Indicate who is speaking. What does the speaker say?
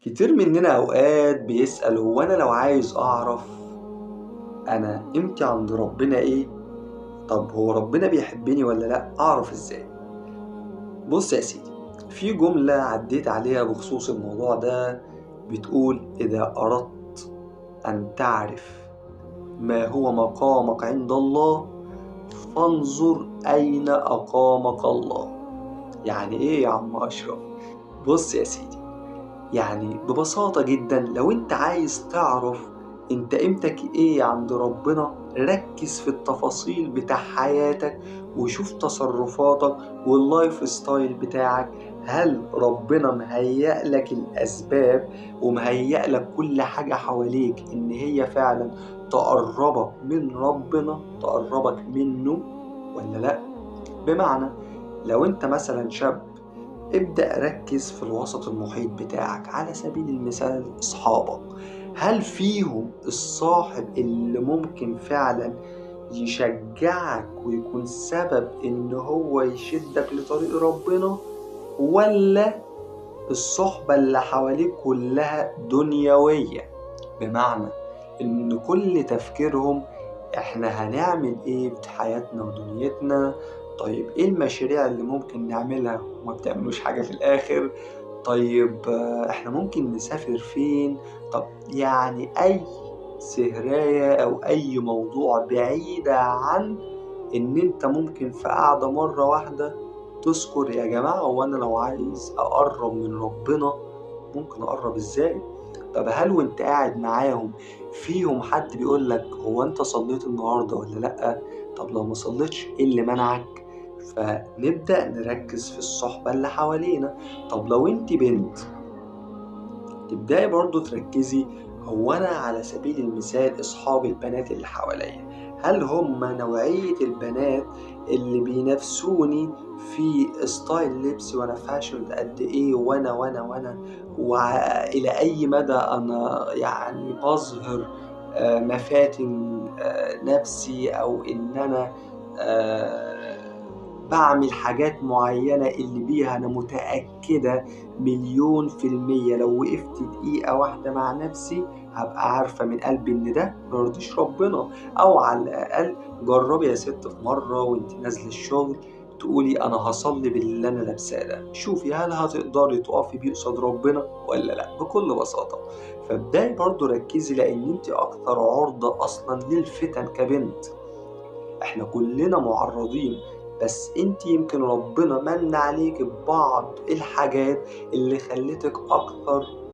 Speaker 1: كتير مننا أوقات بيسأل هو أنا لو عايز أعرف أنا قيمتي عند ربنا إيه؟ طب هو ربنا بيحبني ولا لأ؟ أعرف إزاي؟ بص يا سيدي، في جملة عديت عليها بخصوص الموضوع ده بتقول: إذا أردت أن تعرف ما هو مقامك عند الله فانظر أين أقامك الله. يعني إيه يا عم أشرف؟ بص يا سيدي، يعني ببساطة جدا لو انت عايز تعرف انت قيمتك ايه عند ربنا، ركز في التفاصيل بتاع حياتك وشوف تصرفاتك واللايف ستايل بتاعك. هل ربنا مهيأ لك الأسباب ومهيأ لك كل حاجة حواليك إن هي فعلا تقربك من ربنا، تقربك منه ولا لأ؟ بمعنى لو انت مثلا شاب، ابدأ ركز في الوسط المحيط بتاعك. على سبيل المثال أصحابك، هل فيهم الصاحب اللي ممكن فعلا يشجعك ويكون سبب إن هو يشدك لطريق ربنا، ولا الصحبة اللي حواليك كلها دنيوية؟ بمعنى إن كل تفكيرهم إحنا هنعمل إيه في حياتنا ودنيتنا، طيب إيه المشاريع اللي ممكن نعملها وما بتعملوش حاجة في الآخر، طيب إحنا ممكن نسافر فين، طب يعني أي سهراية أو أي موضوع بعيدة عن إن أنت ممكن في قعدة مرة واحدة تذكر يا جماعة هو أنا لو عايز أقرب من ربنا ممكن أقرب إزاي؟ طب هل وأنت قاعد معاهم فيهم حد بيقولك هو أنت صليت النهاردة ولا لأ؟ طب لو ما صليتش إيه اللي منعك؟ فنبدأ نركز في الصحبة اللي حوالينا. طب لو أنت بنت، تبدأي برضو تركزي هو أنا على سبيل المثال أصحاب البنات اللي حواليا، هل هم نوعية البنات اللي بينافسوني في ستايل لبسي وأنا فاشل قد إيه، وأنا وإلى أي مدى أنا يعني بظهر مفاتن نفسي، أو إن أنا بعمل حاجات معينة اللي بيها أنا متأكدة 1,000,000% لو وقفت دقيقة واحدة مع نفسي هبقى عارفة من قلبي إن ده مرضيش ربنا. أو على الأقل جربي يا ست في مرة وإنت نازلة الشغل تقولي أنا هصلي باللي أنا لابساه ده، شوفي هل هتقدري تقفي بيه قصاد ربنا ولا لأ، بكل بساطة. فابدأي برضو ركزي لأن انت أكثر عرضة أصلا للفتن كبنت. احنا كلنا معرضين، بس انت يمكن ربنا من عليك ببعض الحاجات اللي خلتك اكثر